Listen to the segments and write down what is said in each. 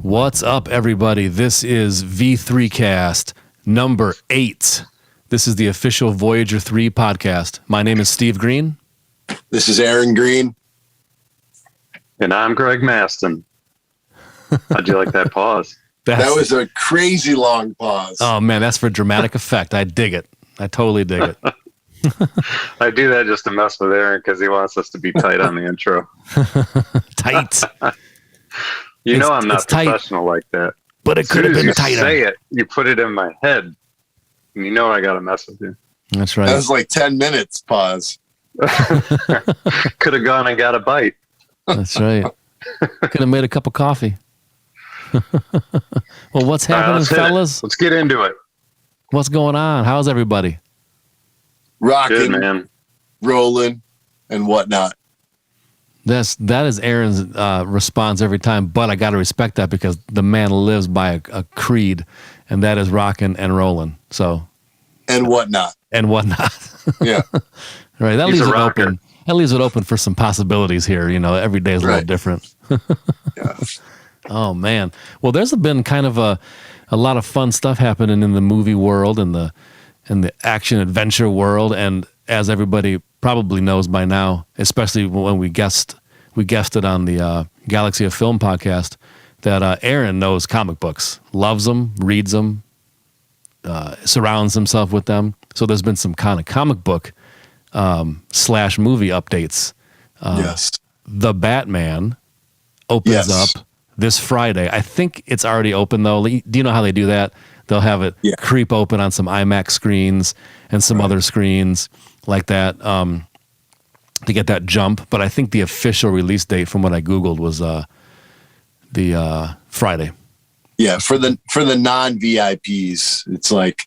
What's up, everybody? This is V3Cast number 8. This is the official Voyager 3 podcast. My name is Steve Green. This is Aaron Green. And I'm Greg Maston. How'd you like that pause? That was a crazy long pause. Oh, man, that's for dramatic effect. I dig it. I totally dig it. I do that just to mess with Aaron because he wants us to be tight on the intro. Tight. You know I'm not professional like that. But it could have been tighter. You say it, you put it in my head, and you know I got to mess with you. That's right. That was like 10 minutes pause. Could have gone and got a bite. That's right. Could have made a cup of coffee. Well, what's happening, fellas? Let's get into it. What's going on? How's everybody? Rocking, good, man. Rolling, and whatnot. That is Aaron's response every time, but I got to respect that because the man lives by a creed, and that is rocking and rolling. So, and whatnot. Yeah. Right. That leaves it open. That leaves it open for some possibilities here. You know, every day is a little different. Yeah. Oh man. Well, there's been kind of a lot of fun stuff happening in the movie world and the action adventure world, and as everybody probably knows by now, especially when we guested on the Galaxy of Film podcast, that Aaron knows comic books, loves them, reads them, surrounds himself with them. So there's been some kind of comic book / movie updates. Yes. The Batman opens up this Friday. I think it's already open though. Do you know how they do that? They'll have it creep open on some IMAX screens and some other screens like that to get that jump. But I think the official release date from what I Googled was the Friday. Yeah, for the non-VIPs, it's like,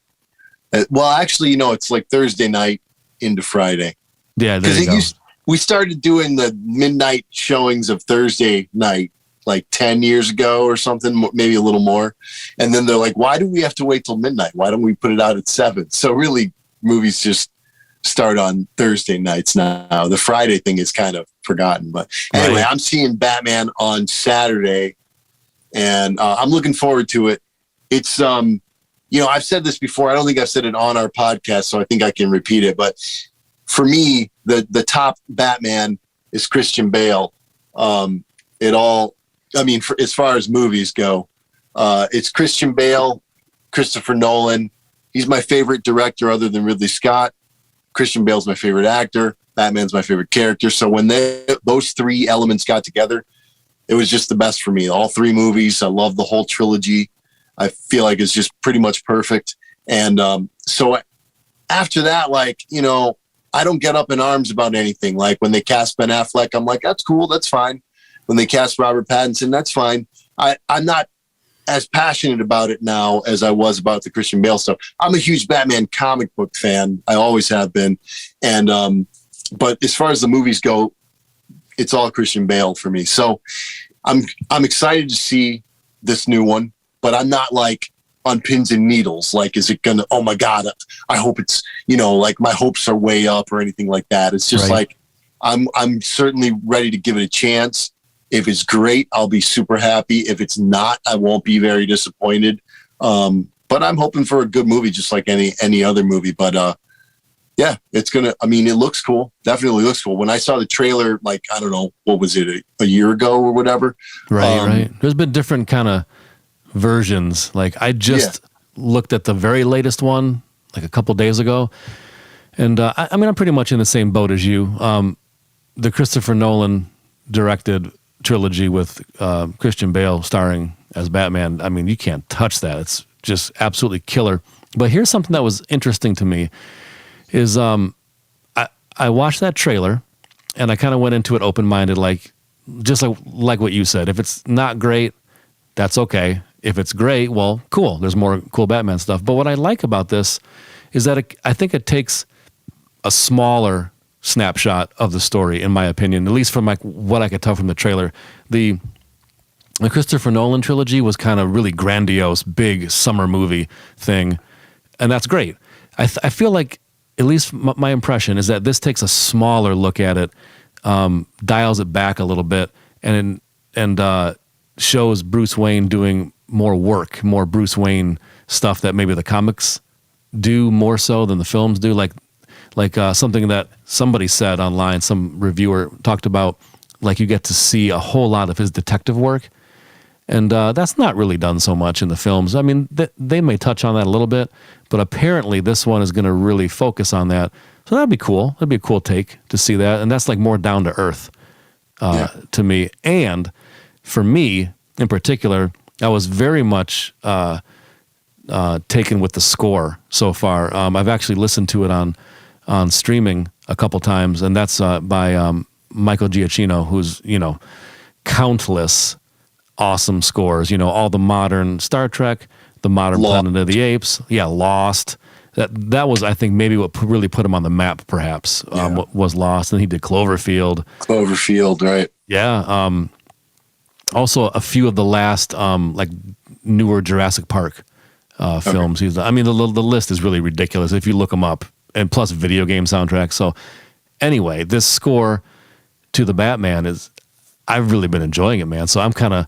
well, actually, it's like Thursday night into Friday. Yeah, there you go. We started doing the midnight showings of Thursday night like 10 years ago or something, maybe a little more. And then they're like, why do we have to wait till midnight? Why don't we put it out at 7? So really, movies just start on Thursday nights now. The Friday thing is kind of forgotten. But anyway, I'm seeing Batman on Saturday, and I'm looking forward to it. It's, I've said this before. I don't think I've said it on our podcast, so I think I can repeat it. But for me, the top Batman is Christian Bale. As far as movies go, it's Christian Bale, Christopher Nolan. He's my favorite director other than Ridley Scott. Christian Bale's my favorite actor. Batman's my favorite character. So when those three elements got together, it was just the best for me. All 3 movies. I love the whole trilogy. I feel like it's just pretty much perfect. And so after that, I don't get up in arms about anything. Like when they cast Ben Affleck, I'm like, that's cool. That's fine. When they cast Robert Pattinson, that's fine. I'm not as passionate about it now as I was about the Christian Bale stuff. I'm a huge Batman comic book fan. I always have been. And but as far as the movies go, it's all Christian Bale for me. So I'm excited to see this new one, but I'm not like on pins and needles. Like, is it gonna, oh my God, I hope it's, like my hopes are way up or anything like that. It's just like, I'm certainly ready to give it a chance. If it's great, I'll be super happy. If it's not, I won't be very disappointed. But I'm hoping for a good movie, just like any other movie. But it's gonna. It looks cool. Definitely looks cool. When I saw the trailer, like, I don't know, what was it, a year ago or whatever? Right. There's been different kind of versions. Like I just looked at the very latest one like a couple days ago, and I'm pretty much in the same boat as you. The Christopher Nolan directed trilogy with Christian Bale starring as Batman. You can't touch that. It's just absolutely killer. But here's something that was interesting to me is I watched that trailer and I kind of went into it open-minded, like what you said. If it's not great, that's okay. If it's great, well, cool. There's more cool Batman stuff. But what I like about this is that I think it takes a smaller snapshot of the story, in my opinion, at least from what I could tell from the trailer. The Christopher Nolan trilogy was kind of really grandiose, big summer movie thing, and that's great. I feel like, at least my impression is that this takes a smaller look at it, dials it back a little bit, and shows Bruce Wayne doing more work, more Bruce Wayne stuff that maybe the comics do more so than the films do. Like something that somebody said online, some reviewer talked about, like you get to see a whole lot of his detective work. And that's not really done so much in the films. I mean, they may touch on that a little bit, but apparently this one is going to really focus on that. So that'd be cool. That'd be a cool take to see that. And that's like more down to earth to me. And for me in particular, I was very much taken with the score so far. I've actually listened to it on streaming a couple times, and that's by Michael Giacchino, who's, countless awesome scores, all the modern Star Trek, the modern Planet of the Apes, Lost. That was, I think, maybe what really put him on the map, perhaps, was Lost. And he did Cloverfield. Right. Yeah. Also, a few of the last, newer Jurassic Park films. The list is really ridiculous if you look them up, and plus video game soundtracks. So anyway, this score to the Batman I've really been enjoying it, man. So I'm kind of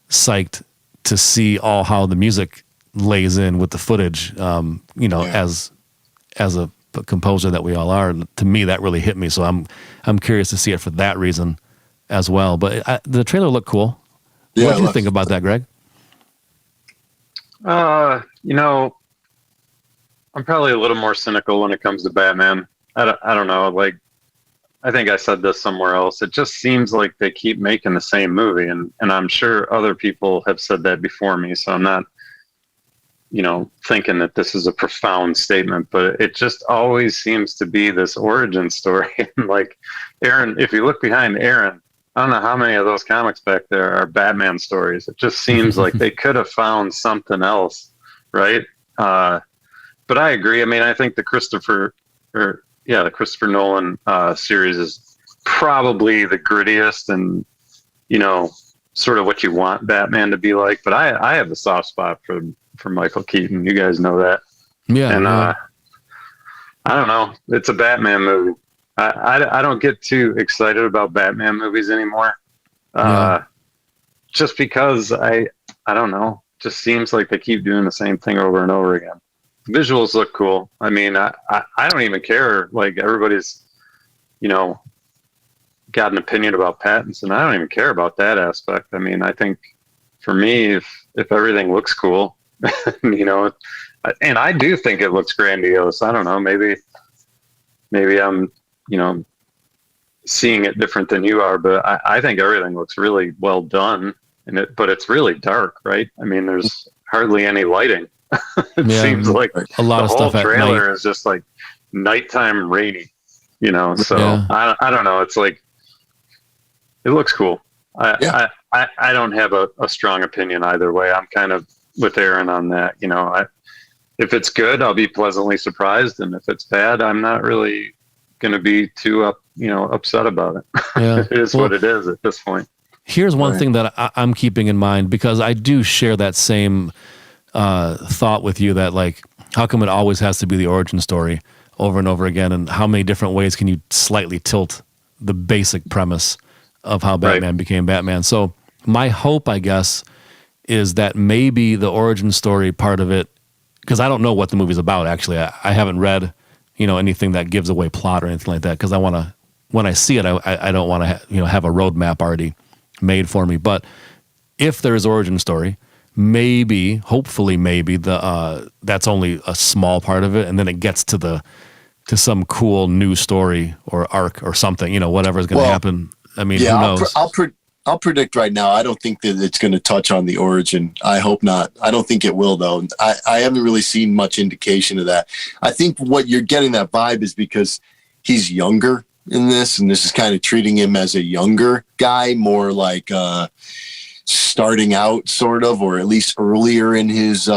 psyched to see how the music lays in with the footage, as a composer that we all are. To me, that really hit me. So I'm curious to see it for that reason as well. But the trailer looked cool. Yeah, what do you think about that, Greg? I'm probably a little more cynical when it comes to Batman. I don't know. Like, I think I said this somewhere else. It just seems like they keep making the same movie, and I'm sure other people have said that before me. So I'm not, thinking that this is a profound statement, but it just always seems to be this origin story. Like Aaron, if you look behind Aaron, I don't know how many of those comics back there are Batman stories. It just seems like they could have found something else, right? But I agree. I mean, I think the Christopher Nolan series is probably the grittiest and, sort of what you want Batman to be like. But I have a soft spot for Michael Keaton. You guys know that. Yeah. And I don't know. It's a Batman movie. I don't get too excited about Batman movies anymore. Just because I don't know. Just seems like they keep doing the same thing over and over again. Visuals look cool. I mean, I don't even care. Like, everybody's, got an opinion about Pattinson. I don't even care about that aspect. I mean, I think for me, if everything looks cool, and I do think it looks grandiose. I don't know. Maybe I'm, seeing it different than you are, but I think everything looks really well done. But it's really dark, right? I mean, there's hardly any lighting. It seems like a lot of stuff. The whole trailer is just like nighttime rainy, So I don't know. It's like, it looks cool. I don't have a strong opinion either way. I'm kind of with Aaron on that. If it's good, I'll be pleasantly surprised, and if it's bad, I'm not really going to be too upset about it. Yeah. It is what it is at this point. Here's one thing that I'm keeping in mind, because I do share that same thought with you, that like, how come it always has to be the origin story over and over again, and how many different ways can you slightly tilt the basic premise of how Batman became Batman? So my hope, I guess, is that maybe the origin story part of it, because I don't know what the movie's about, actually. I haven't read, anything that gives away plot or anything like that, because I want to, when I see it, I don't want to have a roadmap already made for me. But if there is origin story, hopefully that's only a small part of it, and then it gets to some cool new story or arc or something, whatever is going to happen. I mean, who knows? I'll predict right now. I don't think that it's going to touch on the origin. I hope not. I don't think it will, though. I haven't really seen much indication of that. I think what you're getting that vibe is because he's younger in this, and this is kind of treating him as a younger guy, more like starting out, sort of, or at least earlier in his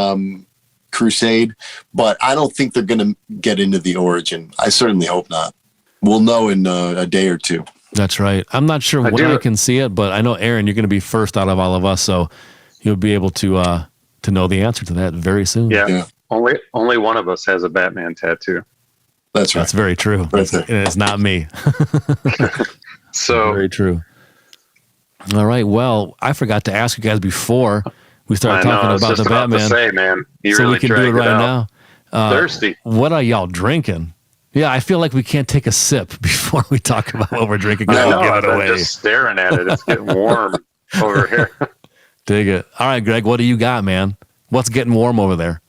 crusade. But I don't think they're going to get into the origin. I certainly hope not. We'll know in a day or two. That's right. I'm not sure when I can see it, but I know, Aaron, you're going to be first out of all of us, so you'll be able to know the answer to that very soon. Yeah. Only one of us has a Batman tattoo. That's right. That's very true. Right there. It's not me. So very true. All right. Well, I forgot to ask you guys before we started I know, talking I was about just the about to Batman. say, man, you So really we can do it dragged right out. now. Thirsty. What are y'all drinking? Yeah, I feel like we can't take a sip before we talk about what we're drinking. I We'll know. give I've it been away. just staring at it. It's getting warm over here. Dig it. All right, Greg, what do you got, man? What's getting warm over there?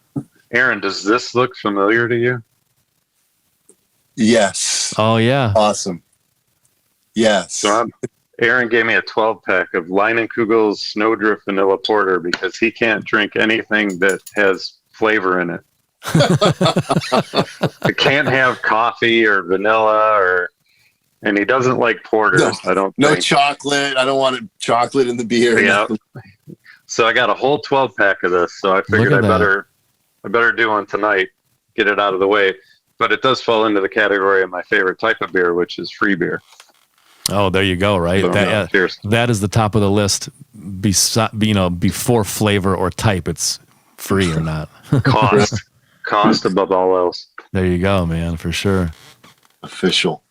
Aaron, does this look familiar to you? Yes. Oh, yeah. Awesome. Yes. So Aaron gave me a 12-pack of Leinenkugels Snowdrift Vanilla Porter because he can't drink anything that has flavor in it. It can't have coffee or vanilla, and he doesn't like porters. No, I don't. No think. chocolate. I don't want chocolate in the beer. Yeah. So I got a whole 12-pack of this. So I figured I better do one tonight. Get it out of the way. But it does fall into the category of my favorite type of beer, which is free beer. Oh, there you go. Right. So, cheers. That is the top of the list. Before flavor or type, it's free or not. Cost above all else. There you go, man. For sure. Official.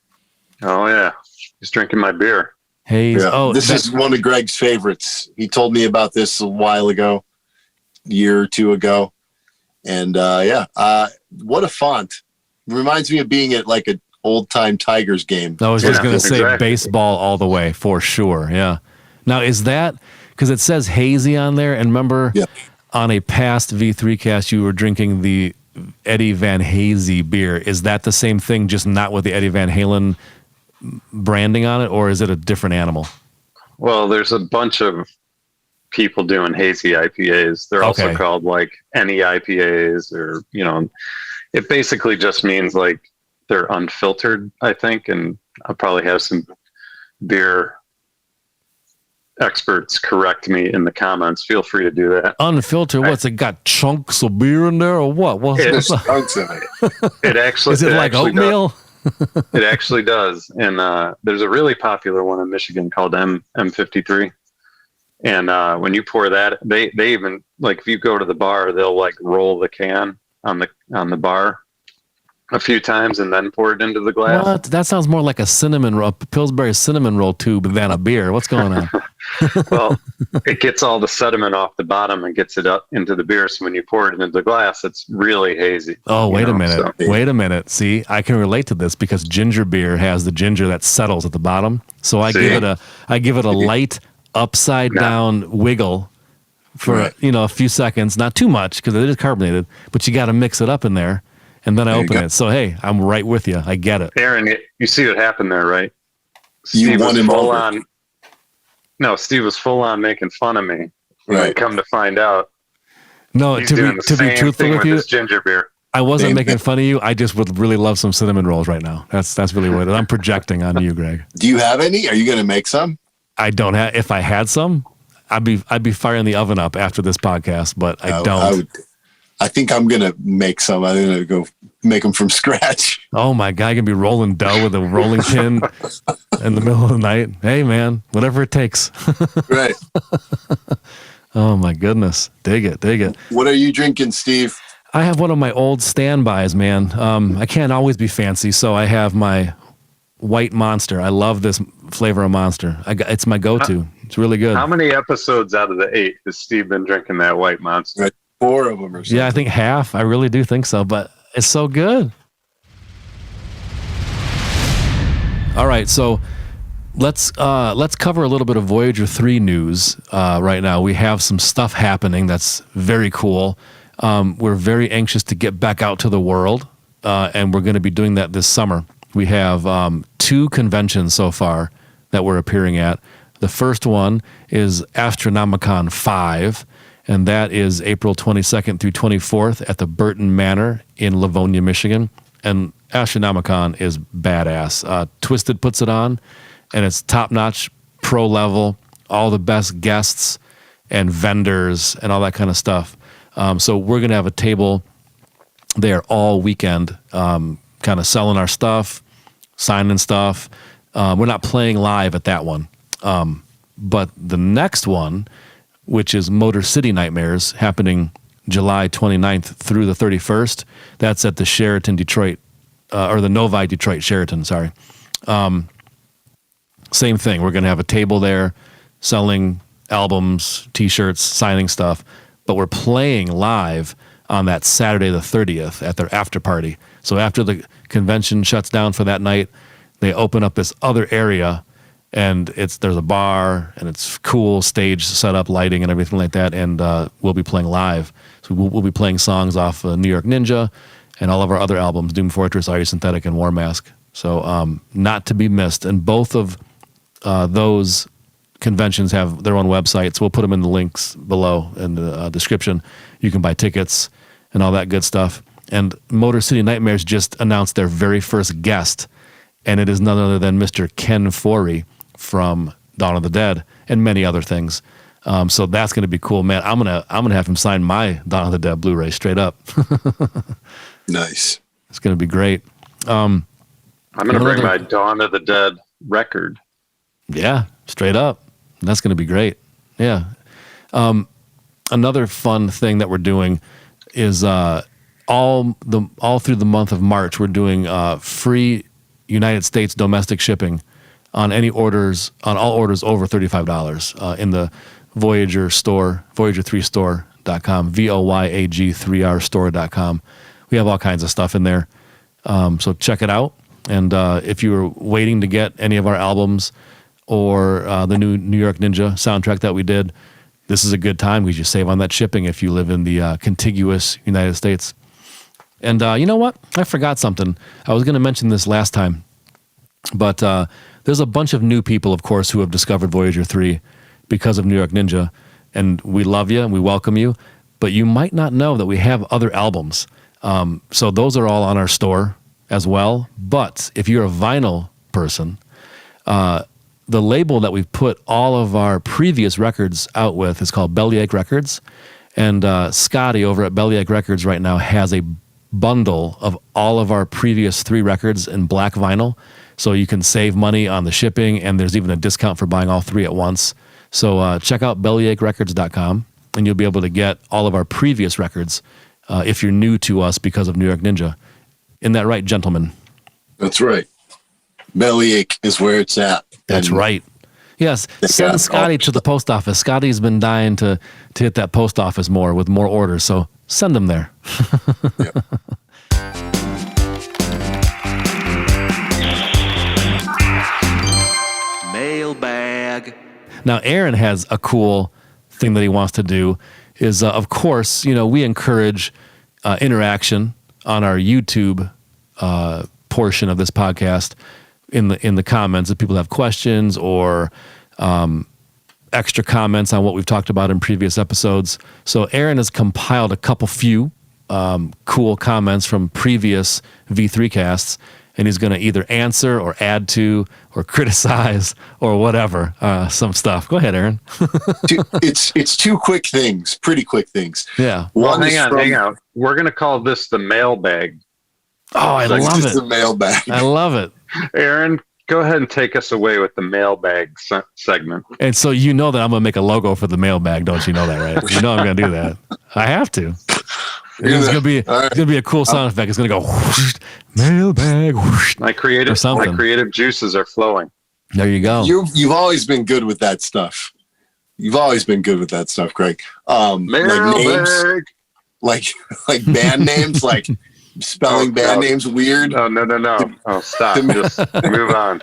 Oh yeah, he's drinking my beer. Hazy. Yeah. Oh, this is one of Greg's favorites. He told me about this a while ago, year or two ago. And what a font. Reminds me of being at like an old time Tigers game. I was just going to say exactly. baseball all the way for sure. Yeah. Now, is that because it says Hazy on there? And remember on a past V3 cast, you were drinking the Eddie Van Hazy beer. Is that the same thing, just not with the Eddie Van Halen branding on it, or is it a different animal? Well, there's a bunch of people doing hazy IPAs. They're also called like any IPAs, or it basically just means like they're unfiltered, I think. And I'll probably have some beer experts correct me in the comments. Feel free to do that. Unfiltered? What's it got? Chunks of beer in there, or what? There's chunks in it. It actually is it like oatmeal? It actually does. And there's a really popular one in Michigan called M53. And when you pour that, they even, like, if you go to the bar, they'll like roll the can on the bar a few times and then pour it into the glass. What? That sounds more like a cinnamon roll, Pillsbury cinnamon roll tube than a beer. What's going on? Well, it gets all the sediment off the bottom and gets it up into the beer. So when you pour it into the glass, it's really hazy. Oh, wait a minute. See, I can relate to this because ginger beer has the ginger that settles at the bottom. So I give it a light upside down wiggle for a few seconds, not too much because it is carbonated, but you got to mix it up in there. And then I open it. So, hey, I'm right with you. I get it. Aaron, you see what happened there, right? You won him over. No, Steve was full on making fun of me. Right. Come to find out. No, he's to doing be truthful with you, this ginger beer. I wasn't making fun of you. I just would really love some cinnamon rolls right now. That's really what I'm projecting on you, Greg. Do you have any? Are you going to make some? I don't have. If I had some, I'd be firing the oven up after this podcast, but I don't. I think I'm going to make some. I'm going to go make them from scratch. Oh my God, you're going to be rolling dough with a rolling pin in the middle of the night. Hey man, whatever it takes. Right. Oh my goodness. Dig it. What are you drinking, Steve? I have one of my old standbys, man. I can't always be fancy, so I have my white Monster. I love this flavor of Monster. It's my go-to. It's really good. How many episodes out of the 8 has Steve been drinking that white Monster? Right. 4 of them or something. Yeah, I think half. I really do think so, but it's so good. All right, so let's cover a little bit of Voyager 3 news right now. We have some stuff happening that's very cool. We're very anxious to get back out to the world, and we're going to be doing that this summer. We have 2 conventions so far that we're appearing at. The first one is Astronomicon 5, and that is April 22nd through 24th at the Burton Manor in Livonia, Michigan. And Astronomicon is badass. Twisted puts it on, and it's top-notch, pro-level, all the best guests and vendors and all that kind of stuff. So we're going to have a table there all weekend, kind of selling our stuff, signing stuff. We're not playing live at that one. But the next one, which is Motor City Nightmares, happening July 29th through the 31st. That's at the Sheraton Detroit, or the Novi Detroit Sheraton, sorry. Same thing. We're going to have a table there, selling albums, T-shirts, signing stuff, but we're playing live on that Saturday the 30th at their after party. So after the convention shuts down for that night, they open up this other area, and there's a bar, and it's cool stage setup, lighting, and everything like that, and we'll be playing live. So we'll be playing songs off New York Ninja and all of our other albums, Doom Fortress, Audio Synthetic, and War Mask. So not to be missed. And both of those conventions have their own websites. We'll put them in the links below in the description. You can buy tickets and all that good stuff. And Motor City Nightmares just announced their very first guest, and it is none other than Mr. Ken Foree from Dawn of the Dead and many other things. So that's going to be cool, man. I'm gonna have him sign my Dawn of the Dead Blu-ray straight up. Nice. It's going to be great. I'm going to bring my Dawn of the Dead record. Yeah, straight up. That's going to be great. Yeah. Another fun thing that we're doing is all through the month of March, we're doing free United States domestic shipping on all orders over $35 in the Voyager store, Voyager3store.com, VOYAG3R store.com. We have all kinds of stuff in there. So check it out. And if you were waiting to get any of our albums or the new New York Ninja soundtrack that we did, this is a good time because you save on that shipping if you live in the contiguous United States. And you know what? I forgot something. I was going to mention this last time, but there's a bunch of new people, of course, who have discovered Voyager 3 because of New York Ninja, and we love you and we welcome you, but you might not know that we have other albums. So those are all on our store as well. But if you're a vinyl person, the label that we've put all of our previous records out with is called Bellyache Records. And Scotty over at Bellyache Records right now has a bundle of all of our previous 3 records in black vinyl. So you can save money on the shipping, and there's even a discount for buying all 3 at once. So check out bellyacherecords.com, and you'll be able to get all of our previous records if you're new to us because of New York Ninja. Isn't that right, gentlemen? That's right. Bellyache is where it's at. That's right. Yes, send Scotty to the post office. Scotty's been dying to hit that post office more with more orders, so send him there. Yep. Mailbag. Now, Aaron has a cool thing that he wants to do is, of course, we encourage interaction on our YouTube portion of this podcast in the comments. If people have questions or extra comments on what we've talked about in previous episodes. So Aaron has compiled a few cool comments from previous V3 casts, and he's going to either answer or add to or criticize or whatever, some stuff. Go ahead, Aaron. It's 2 quick things, pretty quick things. Yeah. Well, hang on. We're going to call this the mailbag. Oh, I love it. The mailbag. I love it. Aaron, go ahead and take us away with the mailbag segment. And so you know that I'm going to make a logo for the mailbag, don't you know that, right? You know I'm going to do that. I have to. It's going to be a cool sound effect. It's going to go whoosh, mailbag. Whoosh, my creative juices are flowing. There you go. You've always been good with that stuff. You've always been good with that stuff, Craig. Mailbag. Like band names, like spelling band names weird. No. Oh, stop. Just move on.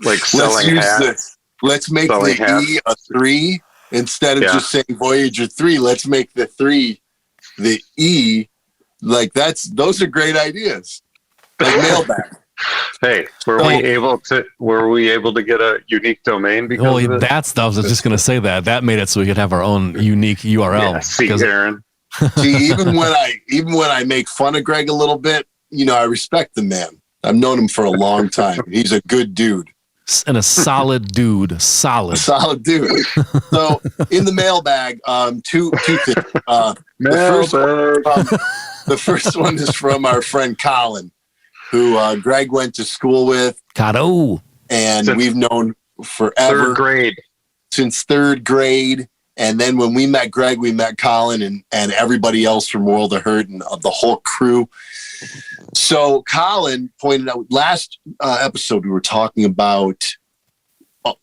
Like selling hats. Let's make the E a 3 instead of just saying Voyager 3. Let's make the 3 the E. Like those are great ideas. Like mailbag. Hey, were we able to get a unique domain because of it? That stuff, I was just going to say that made it so we could have our own unique URL. Yeah, see, Aaron. See, even when I make fun of Greg a little bit, I respect the man. I've known him for a long time. He's a good dude. And a solid dude. Solid dude. So in the mailbag, 2 things. The first one is from our friend Colin, who Greg went to school with. Cado. And we've known forever. Since third grade. And then when we met Greg, we met Colin and everybody else from World of Hurt and the whole crew. So Colin pointed out last episode, we were talking about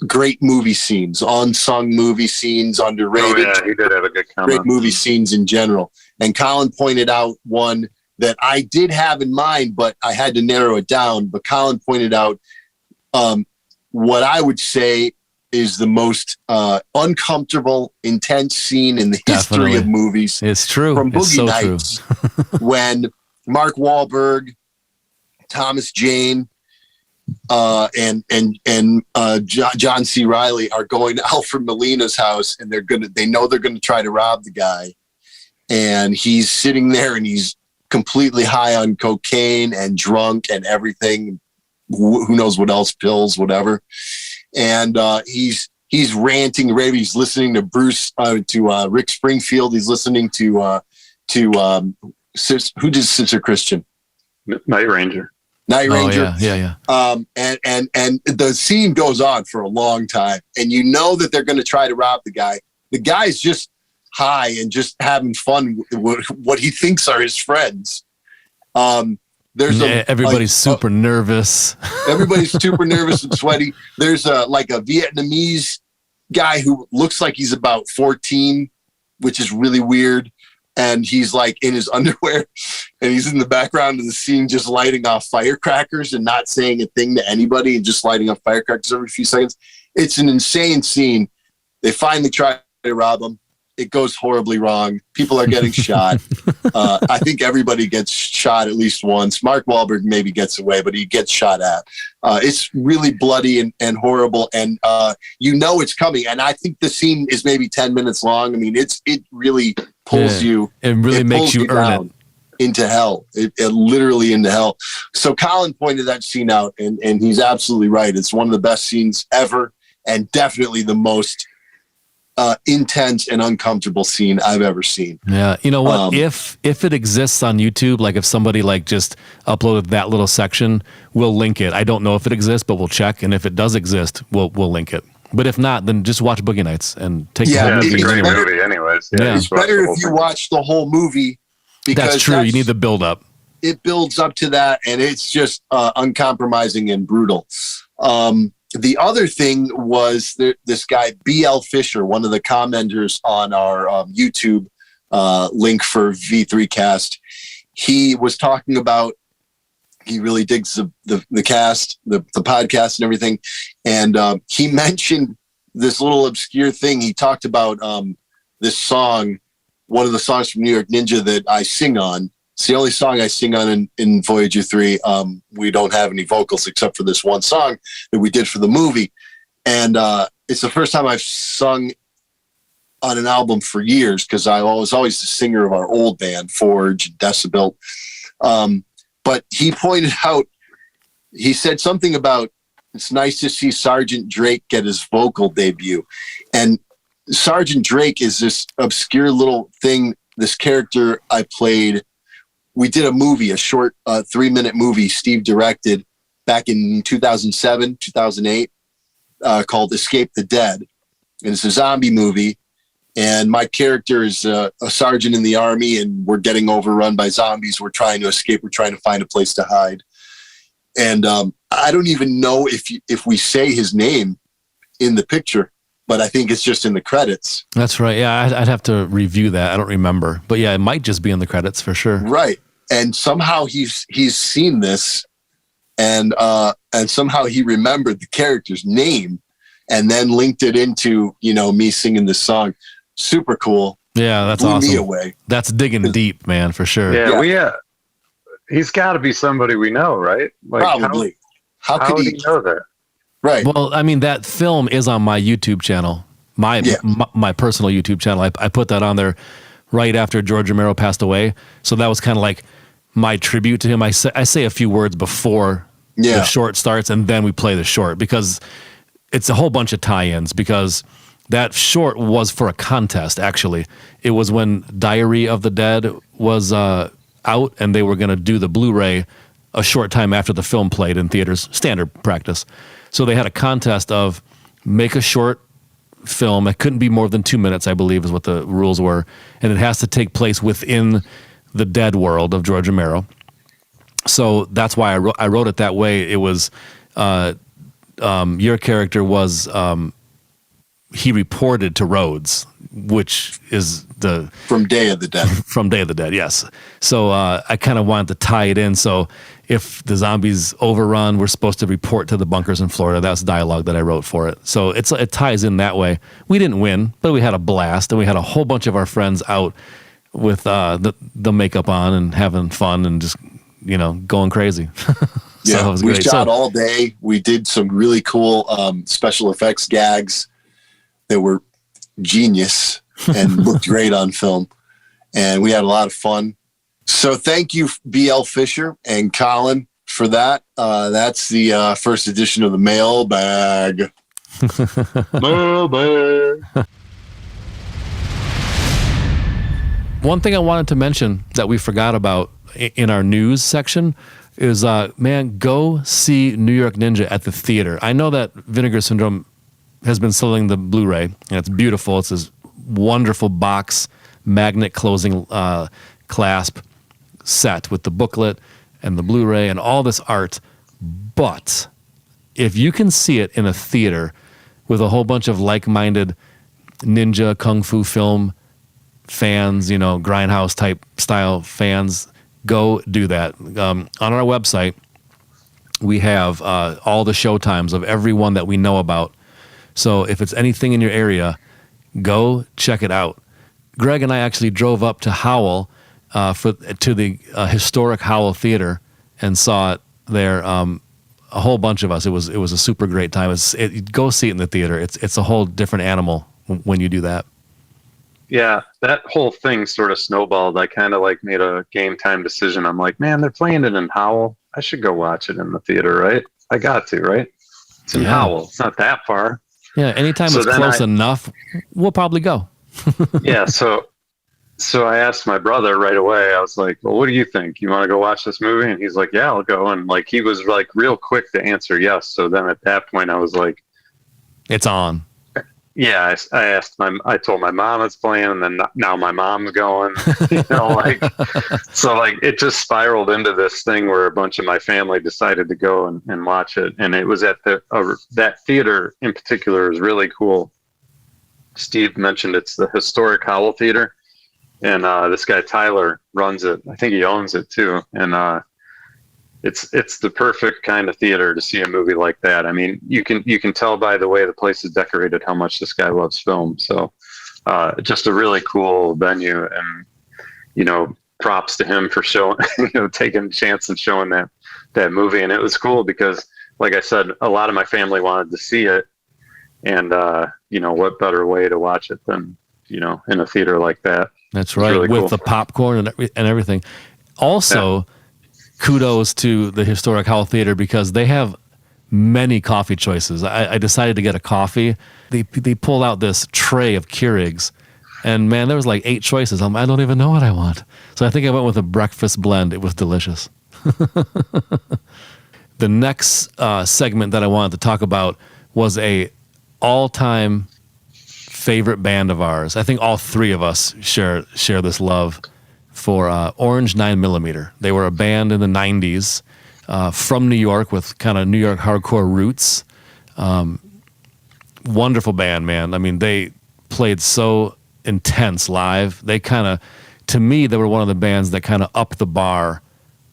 great movie scenes, unsung movie scenes, underrated. Oh yeah, he did have a good comment. Great movie scenes in general. And Colin pointed out one that I did have in mind, but I had to narrow it down. But Colin pointed out what I would say is the most uncomfortable, intense scene in the history of movies. It's true. From It's Boogie so Nights, true. when Mark Wahlberg, Thomas Jane, and John C. Reilly are going to Alfred Molina's house, and they know they're gonna try to rob the guy, and he's sitting there and he's completely high on cocaine and drunk and everything. Who knows what else, pills, whatever. And he's ranting, raving. He's listening to Rick Springfield. He's listening to who did Sister Christian? Night Ranger. Night Ranger. Oh, yeah. And the scene goes on for a long time, and you know that they're going to try to rob the guy. The guy's just high and just having fun with what he thinks are his friends. Everybody's super nervous. Everybody's super nervous and sweaty. There's a Vietnamese guy who looks like he's about 14, which is really weird. And he's like in his underwear, and he's in the background of the scene just lighting off firecrackers and not saying a thing to anybody and just lighting off firecrackers every few seconds. It's an insane scene. They finally try to rob him. It goes horribly wrong. People are getting shot. I think everybody gets shot at least once. Mark Wahlberg maybe gets away, but he gets shot at. It's really bloody and horrible, and you know it's coming. And I think the scene is maybe 10 minutes long. I mean, it really pulls you. It really makes you earn it. Into hell. It literally into hell. So Colin pointed that scene out, and he's absolutely right. It's one of the best scenes ever, and definitely the most intense and uncomfortable scene I've ever seen. Yeah, you know what? If it exists on YouTube, like if somebody like just uploaded that little section, we'll link it. I don't know if it exists, but we'll check. And if it does exist, we'll link it. But if not, then just watch Boogie Nights and take the whole movie. It's a great better, movie, anyways. Yeah. It's better if you watch the whole movie. Because that's true. You need the build up. It builds up to that, and it's just uncompromising and brutal. The other thing was this guy, B.L. Fisher, one of the commenters on our YouTube link for V3Cast. He was talking about, he really digs the cast, the podcast and everything. And he mentioned this little obscure thing. He talked about this song, one of the songs from New York Ninja that I sing on. It's the only song I sing on in Voyager 3. We don't have any vocals except for this one song that we did for the movie. And it's the first time I've sung on an album for years, because I was always the singer of our old band, Forge, Decibel. But he pointed out, he said something about, it's nice to see Sergeant Drake get his vocal debut. And Sergeant Drake is this obscure little thing, this character I played. We did a movie, a short 3-minute movie Steve directed back in 2007, 2008, called Escape the Dead. And it's a zombie movie. And my character is a sergeant in the army, and we're getting overrun by zombies. We're trying to escape. We're trying to find a place to hide. And I don't even know if we say his name in the picture, but I think it's just in the credits. That's right. Yeah, I'd have to review that. I don't remember. But yeah, it might just be in the credits for sure. Right. And somehow he's seen this, and somehow he remembered the character's name and then linked it into, me singing this song. Super cool. Yeah, that's Blew awesome. me away. That's digging deep, man, for sure. Yeah. He's got to be somebody we know, right? Like, probably. How could he know that? Right. Well, I mean, that film is on my YouTube channel, my personal YouTube channel. I put that on there right after George Romero passed away. So that was kind of like my tribute to him. I say a few words before the short starts, and then we play the short, because it's a whole bunch of tie-ins, because that short was for a contest, actually. It was when Diary of the Dead was out, and they were going to do the Blu-ray a short time after the film played in theaters, standard practice. So they had a contest of make a short film. It couldn't be more than 2 minutes, I believe, is what the rules were. And it has to take place within the dead world of George Romero. So that's why I wrote it that way. It was your character was he reported to Rhodes, which is the From Day of the Dead. from Day of the Dead, yes. So I kind of wanted to tie it in. So if the zombies overrun, we're supposed to report to the bunkers in Florida. That's dialogue that I wrote for it. So it ties in that way. We didn't win, but we had a blast, and we had a whole bunch of our friends out with the makeup on and having fun and just going crazy. So Yeah, it was we great. shot all day. We did some really cool special effects gags that were genius and looked great on film. And we had a lot of fun. So thank you, BL Fisher and Colin, for that. That's the first edition of the Mailbag. Mailbag. One thing I wanted to mention that we forgot about in our news section is, man, go see New York Ninja at the theater. I know that Vinegar Syndrome has been selling the Blu-ray, and it's beautiful. It's this wonderful box magnet closing clasp set with the booklet and the Blu-ray and all this art. But if you can see it in a theater with a whole bunch of like-minded ninja kung fu film fans, grindhouse type style fans, go do that. On our website, we have all the showtimes of everyone that we know about. So if it's anything in your area, go check it out. Greg and I actually drove up to Howell to the historic Howell Theater and saw it there. A whole bunch of us. It was a super great time. Go see it in the theater. It's a whole different animal when you do that. Yeah, that whole thing sort of snowballed. I kind of made a game time decision. I'm like, man, they're playing it in Howell. I should go watch it in the theater, right? I got to, right? It's in Howell. It's not that far. Yeah, anytime it's close enough, we'll probably go. Yeah, so I asked my brother right away. I was like, well, what do you think? You want to go watch this movie? And he's like, yeah, I'll go. And he was real quick to answer yes. So then at that point I was like, it's on. Yeah, I told my mom it's playing, and then now my mom's going, so it just spiraled into this thing where a bunch of my family decided to go and watch it. And it was at that theater in particular is really cool. Steve mentioned it's the historic Howell Theater, and this guy Tyler runs it. I think he owns it too. And it's the perfect kind of theater to see a movie like that. I mean, you can tell by the way the place is decorated how much this guy loves film. So just a really cool venue, and props to him for showing taking a chance and showing that movie. And it was cool because, like I said, a lot of my family wanted to see it, and what better way to watch it than in a theater like that. That's right, really with cool. the popcorn and everything. Also. Yeah. Kudos to the historic Howell Theater because they have many coffee choices. I decided to get a coffee. They pulled out this tray of Keurigs, and man, there was 8 choices. I don't even know what I want. So I think I went with a breakfast blend. It was delicious. The next segment that I wanted to talk about was a all-time favorite band of ours. I think all 3 of us share this love for Orange 9mm. They were a band in the 90s from New York with kind of New York hardcore roots. Wonderful band, man. I mean, they played so intense live. They to me, they were one of the bands that kind of upped the bar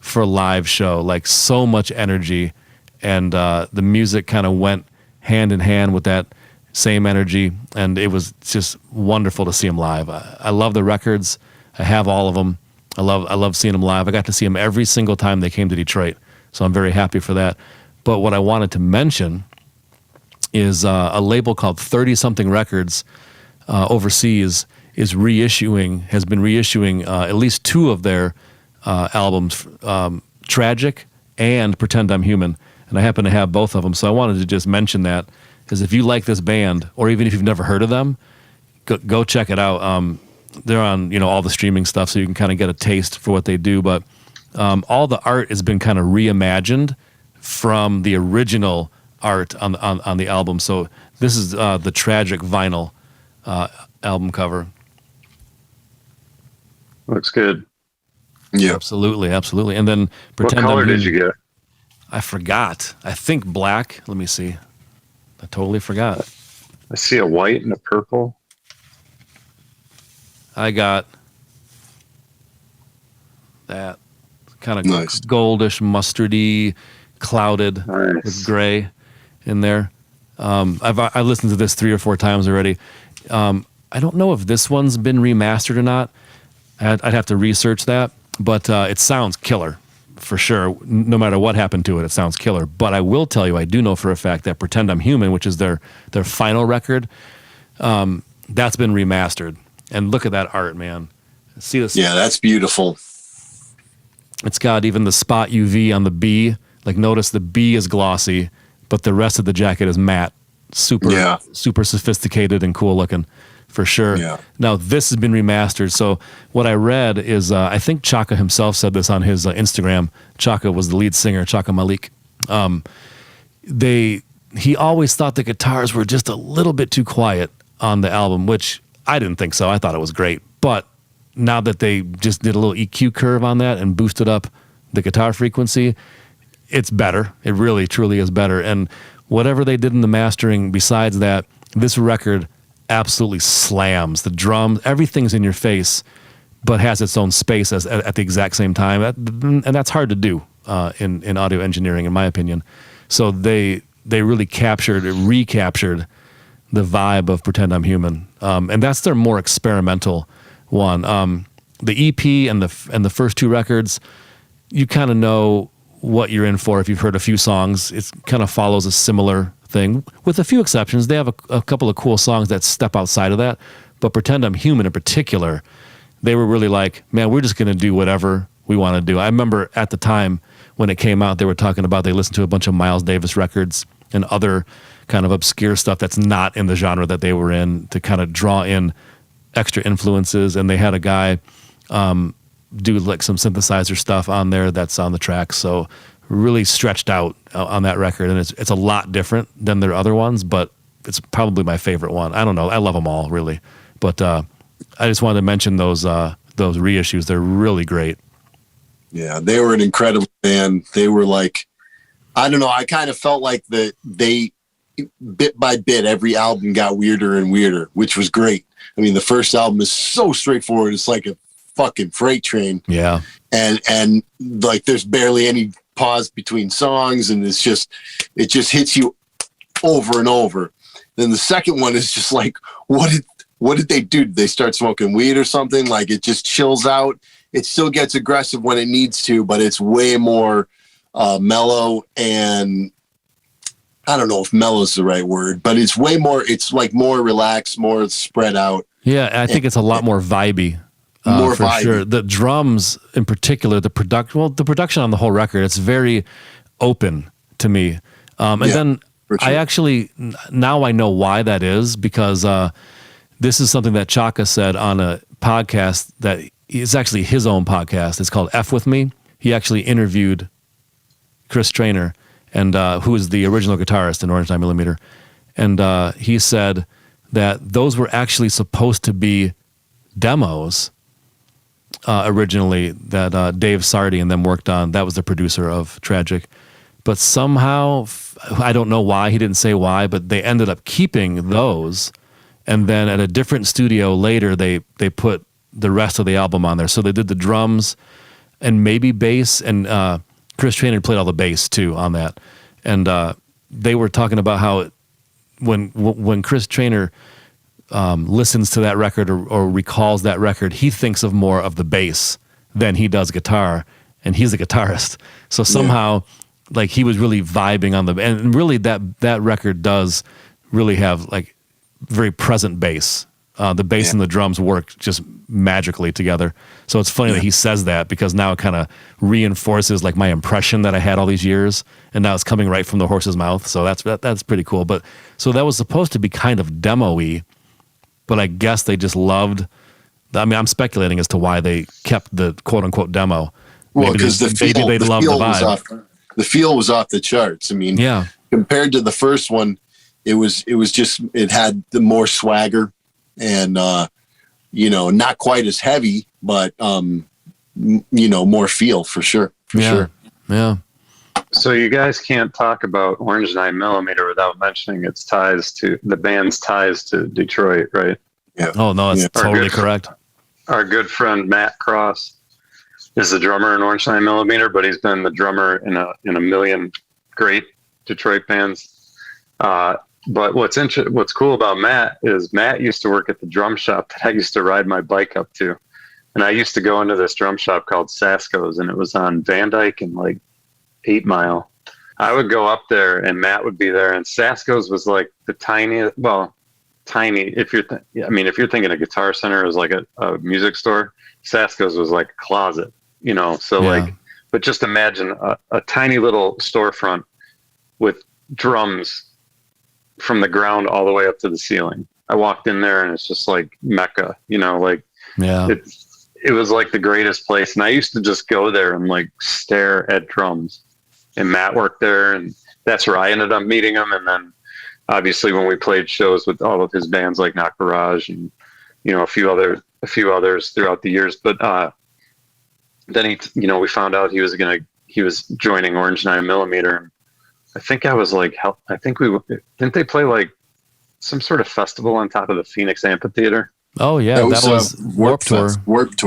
for a live show. So much energy, and the music kind of went hand in hand with that same energy, and it was just wonderful to see them live. I love the records. I have all of them. I love seeing them live. I got to see them every single time they came to Detroit, so I'm very happy for that. But what I wanted to mention is a label called 30-something Records overseas has been reissuing at least 2 of their albums, Tragic and Pretend I'm Human, and I happen to have both of them. So I wanted to just mention that, because if you like this band, or even if you've never heard of them, go check it out. They're on all the streaming stuff, so you can kind of get a taste for what they do. But all the art has been kind of reimagined from the original art on the album. So this is the Tragic vinyl album cover. Looks good. Yeah, absolutely. And then What color did you get? I forgot. I think black. Let me see. I totally forgot. I see a white and a purple. I got that kind of Nice. goldish, mustardy, clouded Nice. with gray in there. I listened to this 3 or 4 times already. I don't know if this one's been remastered or not. I'd have to research that, but it sounds killer for sure. No matter what happened to it, it sounds killer. But I will tell you, I do know for a fact that Pretend I'm Human, which is their final record, that's been remastered. And look at that art, man. See this? Yeah, that's beautiful. It's got even the spot UV on the B. Like, notice the B is glossy, but the rest of the jacket is matte. Super sophisticated and cool looking, for sure. Yeah. Now, this has been remastered. So what I read is, I think Chaka himself said this on his Instagram. Chaka was the lead singer, Chaka Malik. He always thought the guitars were just a little bit too quiet on the album, which I didn't think so. I thought it was great. But now that they just did a little EQ curve on that and boosted up the guitar frequency, it's better. It really, truly is better. And whatever they did in the mastering besides that, this record absolutely slams. The drums, everything's in your face, but has its own space at the exact same time. And that's hard to do in audio engineering, in my opinion. So they really recaptured the vibe of Pretend I'm Human. And that's their more experimental one. The EP and the first 2 records, you kind of know what you're in for if you've heard a few songs. It kind of follows a similar thing, with a few exceptions. They have a couple of cool songs that step outside of that, but Pretend I'm Human in particular, they were really like, man, we're just going to do whatever we want to do. I remember at the time when it came out, they were talking about they listened to a bunch of Miles Davis records and other kind of obscure stuff that's not in the genre that they were in to kind of draw in extra influences. And they had a guy do like some synthesizer stuff on there that's on the track. So really stretched out on that record. And it's a lot different than their other ones, but it's probably my favorite one. I don't know. I love them all, really. But I just wanted to mention those reissues. They're really great. Yeah, they were an incredible band. They were like, I don't know, I kind of felt like they, bit by bit, every album got weirder and weirder, which was great. I mean, the first album is so straightforward. It's like a fucking freight train. Yeah. And like there's barely any pause between songs, and it just hits you over and over. Then the second one is just like, what did they do? Did they start smoking weed or something? Like, it just chills out. It still gets aggressive when it needs to, but it's way more mellow, and I don't know if mellow is the right word, but it's way more, it's like more relaxed, more spread out. Yeah, I think it's a lot more vibey. More for vibey. Sure. The drums in particular, the production on the whole record, it's very open to me. And then for sure. I actually, now I know why that is, because this is something that Chaka said on a podcast that is actually his own podcast. It's called F With Me. He actually interviewed Chris Traynor, and who is the original guitarist in Orange 9mm. And he said that those were actually supposed to be demos originally that Dave Sardi and them worked on. That was the producer of Tragic. But somehow, I don't know why, he didn't say why, but they ended up keeping those. And then at a different studio later, they put the rest of the album on there. So they did the drums and maybe bass, and Chris Traynor played all the bass too on that. And they were talking about how when Chris Traynor listens to that record or recalls that record, he thinks of more of the bass than he does guitar, and he's a guitarist. So somehow, like, he was really vibing on and really that record does really have like very present bass. The bass and the drums work just magically together. So it's funny that he says that, because now it kind of reinforces like my impression that I had all these years, and now it's coming right from the horse's mouth. So that's pretty cool. But so that was supposed to be kind of demo-y, but I guess they just loved. I mean, I'm speculating as to why they kept the quote unquote demo. Well, because the feel was off the charts. I mean, compared to the first one, it had the more swagger. And, not quite as heavy, but, more feel for sure. For sure. Yeah. So you guys can't talk about Orange 9mm without mentioning its ties to the band's ties to Detroit, right? Yeah. Oh no, that's totally correct. Our good friend Matt Cross is the drummer in Orange 9mm, but he's been the drummer in a million great Detroit bands. But what's cool about Matt is Matt used to work at the drum shop that I used to ride my bike up to, and I used to go into this drum shop called Sasko's, and it was on Van Dyke and like 8 Mile. I would go up there, and Matt would be there, and Sasko's was like the tiny. If you're thinking a Guitar Center is like a music store, Sasko's was like a closet, So like, but just imagine a tiny little storefront with drums from the ground all the way up to the ceiling. I walked in there, and it's just like Mecca, It was like the greatest place, and I used to just go there and like stare at drums. And Matt worked there, and that's where I ended up meeting him. And then obviously when we played shows with all of his bands like Knock Barrage and a few others throughout the years. But then we found out he was joining Orange 9mm. I think I was like, didn't they play like some sort of festival on top of the Phoenix Amphitheater? Oh yeah, that was Warped Tour. Warped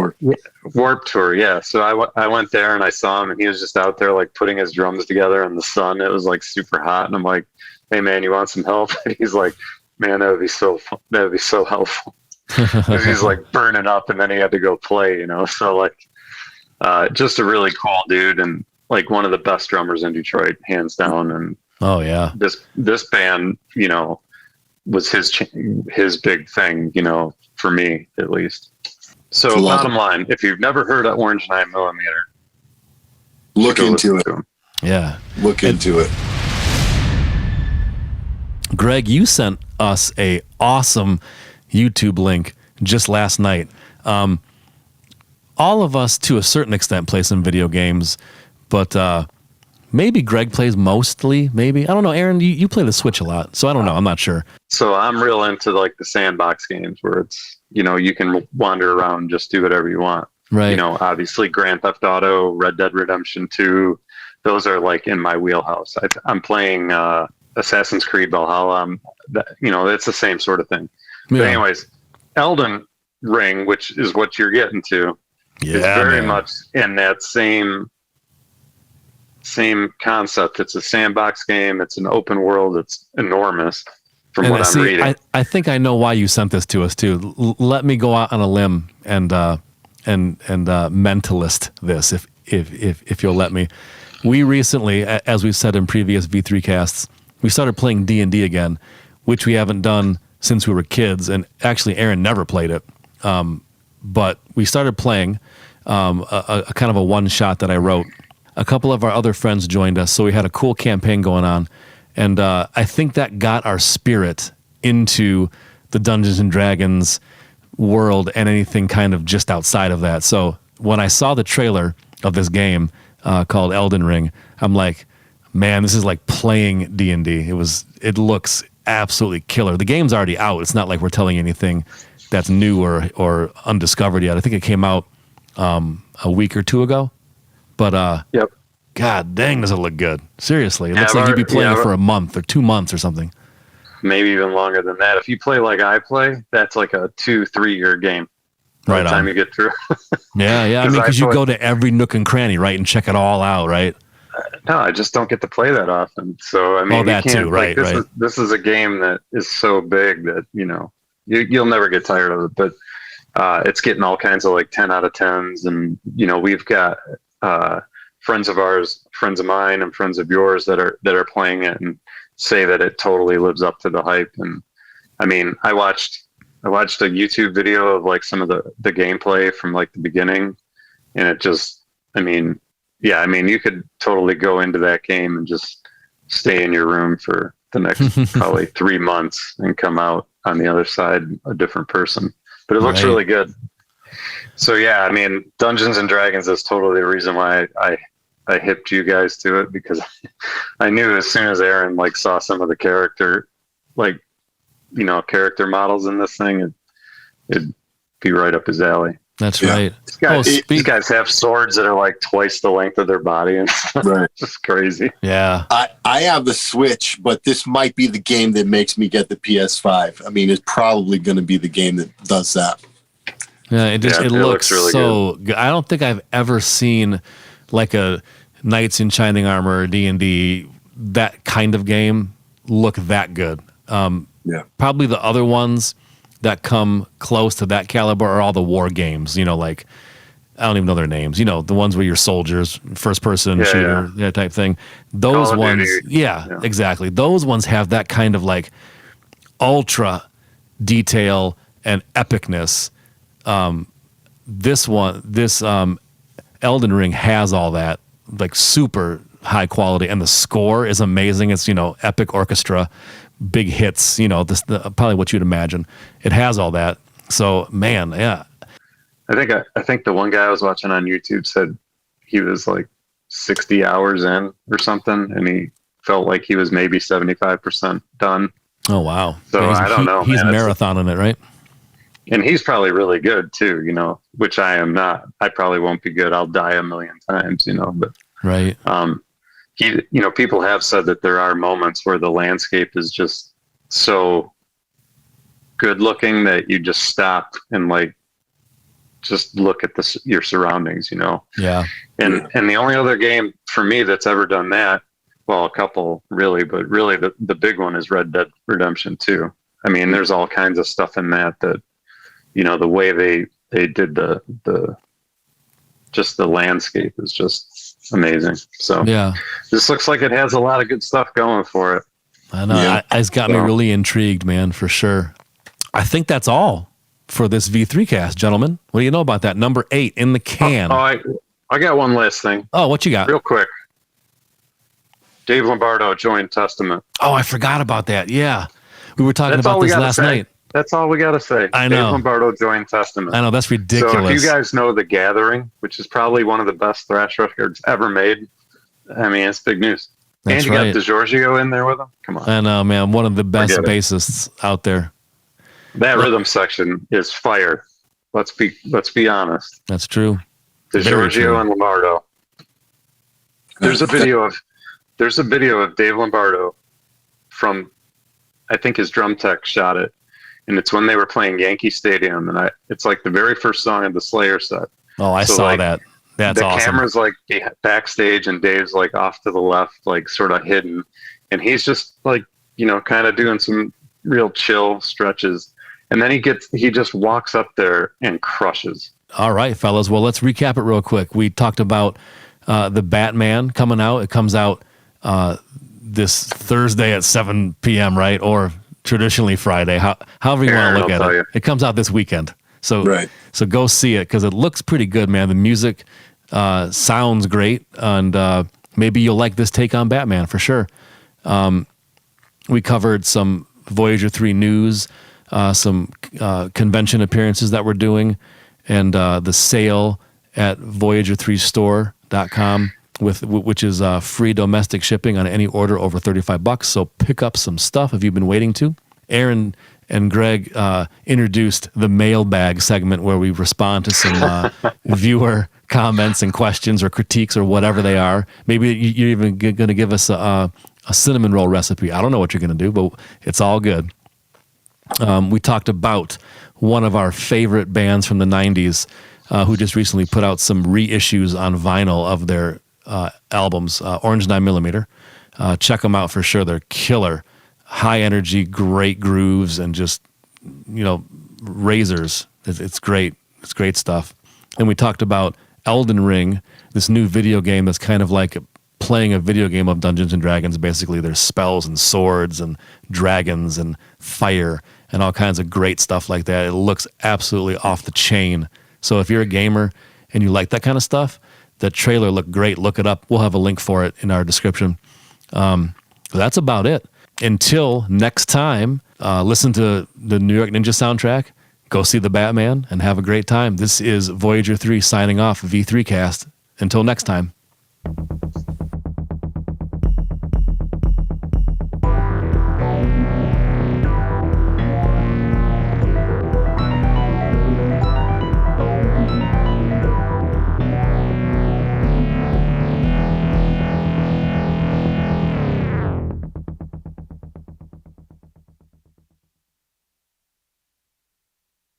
Tour, yeah. So I went there and I saw him, and he was just out there like putting his drums together in the sun. It was like super hot, and I'm like, "Hey man, you want some help?" And he's like, "Man, that would be so helpful." He's like burning up, and then he had to go play, So like, just a really cool dude, and like one of the best drummers in Detroit, hands down. And oh yeah, this band, was his big thing, for me at least. So bottom line, if you've never heard of Orange 9mm, look into it. Yeah, look into it. Greg, you sent us a awesome YouTube link just last night. All of us, to a certain extent, play some video games, but maybe Greg plays mostly. Maybe, I don't know. Aaron, you play the Switch a lot, so I don't know. I'm not sure. So I'm real into like the sandbox games where it's you can wander around and just do whatever you want. Right. Obviously Grand Theft Auto, Red Dead Redemption 2, those are like in my wheelhouse. I'm playing Assassin's Creed Valhalla. It's the same sort of thing. Yeah. But anyways, Elden Ring, which is what you're getting to, is very much in that same concept. It's a sandbox game. It's an open world. It's enormous from what I'm reading. I think I know why you sent this to us too. Let me go out on a limb and mentalist this, if you'll let me. We recently, as we've said in previous V3 casts, we started playing D&D again, which we haven't done since we were kids. And actually, Aaron never played it. But we started playing a kind of a one shot that I wrote. A couple of our other friends joined us, so we had a cool campaign going on. And I think that got our spirit into the Dungeons and Dragons world and anything kind of just outside of that. So when I saw the trailer of this game called Elden Ring, I'm like, man, this is like playing D&D. It looks absolutely killer. The game's already out. It's not like we're telling you anything that's new or undiscovered yet. I think it came out a week or two ago. But yep. God dang, does it look good? Seriously, it looks like you'd be playing it for a month or 2 months or something. Maybe even longer than that. If you play like I play, that's like a 2-3 year game. By the time you get through. Yeah. I mean, because you go to every nook and cranny, right, and check it all out, right? No, I just don't get to play that often. So I mean, that too, right? This is a game that is so big that you'll never get tired of it. But it's getting all kinds of like 10 out of 10s, and we've got friends of mine, and friends of yours that are playing it and say that it totally lives up to the hype. And I mean, I watched a YouTube video of like some of the gameplay from like the beginning, and it just, you could totally go into that game and just stay in your room for the next probably 3 months and come out on the other side a different person. But it looks really good. So yeah, I mean, Dungeons and Dragons is totally the reason why I hipped you guys to it, because I knew as soon as Aaron like saw some of the character models in this thing, it'd be right up his alley. That's Yeah. right. These guys have swords that are like twice the length of their body, and Right. it's just crazy. Yeah. I have the Switch, but this might be the game that makes me get the PS5. I mean, it's probably going to be the game that does that. Yeah, it it looks looks really so good. I don't think I've ever seen like a Knights in Shining Armor or D&D, that kind of game look that good. Yeah. Probably the other ones that come close to that caliber are all the war games, like I don't even know their names, the ones where you're soldiers, first person shooter, type thing. Those Call of ones, Duty. exactly. Those ones have that kind of like ultra detail and epicness. This Elden Ring has all that, like super high quality, and the score is amazing. It's epic orchestra, big hits. Probably what you'd imagine. It has all that. So man, yeah. I think the one guy I was watching on YouTube said he was like 60 hours in or something, and he felt like he was maybe 75% done. Oh wow. So Yeah, I don't know. He's man. marathoning it, right? And he's probably really good too, which I am not. I probably won't be good. I'll die a million times, but Right. people have said that there are moments where the landscape is just so good looking that you just stop and like just look at your surroundings, Yeah. And the only other game for me that's ever done that, well, a couple really, but really the big one is Red Dead Redemption 2. I mean, there's all kinds of stuff in that the way they did the just the landscape is just amazing. So Yeah. this looks like it has a lot of good stuff going for it. I know. Yeah. It's got me really intrigued, man, for sure. I think that's all for this V3 cast, gentlemen. What do you know about that? Number 8 in the can. I got one last thing. Oh, what you got? Real quick. Dave Lombardo joined Testament. Oh, I forgot about that. Yeah. We were talking That's about all we this gotta last say. night. That's all we got to say. I know. Dave Lombardo joined Testament. I know. That's ridiculous. So if you guys know The Gathering, which is probably one of the best thrash records ever made, I mean, it's big news. That's and you right. got DiGiorgio in there with him. Come on. I know, man. One of the best Forget it. bassists out there. That rhythm section is fire. Let's be honest. That's true. Very true. DiGiorgio and Lombardo. There's a video of Dave Lombardo from, I think his drum tech shot it, and it's when they were playing Yankee Stadium, and it's like the very first song of the Slayer set. Oh, I saw that. That's the awesome. camera's like backstage, and Dave's like off to the left, like sort of hidden, and he's just like kind of doing some real chill stretches, and then he just walks up there and crushes. All right, fellas. Well, let's recap it real quick. We talked about the Batman coming out. It comes out this Thursday at 7 p.m., right? Or traditionally Friday, however you want to look at it. It comes out this weekend. So go see it because it looks pretty good, man. The music sounds great, and maybe you'll like this take on Batman for sure. We covered some Voyager 3 news, some convention appearances that we're doing, and the sale at Voyager3store.com, which is free domestic shipping on any order over $35. So pick up some stuff if you've been waiting to. Aaron and Greg introduced the mailbag segment where we respond to some viewer comments and questions or critiques or whatever they are. Maybe you're even going to give us a cinnamon roll recipe. I don't know what you're going to do, but it's all good. We talked about one of our favorite bands from the 90s who just recently put out some reissues on vinyl of their albums, Orange 9mm. Check them out for sure. They're killer. High energy, great grooves, and just, razors. It's great. It's great stuff. And we talked about Elden Ring, this new video game that's kind of like playing a video game of Dungeons and Dragons. Basically, there's spells and swords and dragons and fire and all kinds of great stuff like that. It looks absolutely off the chain. So if you're a gamer and you like that kind of stuff, the trailer looked great. Look it up. We'll have a link for it in our description. That's about it. Until next time, listen to the New York Ninja soundtrack, go see the Batman, and have a great time. This is Voyager 3 signing off, V3 Cast. Until next time.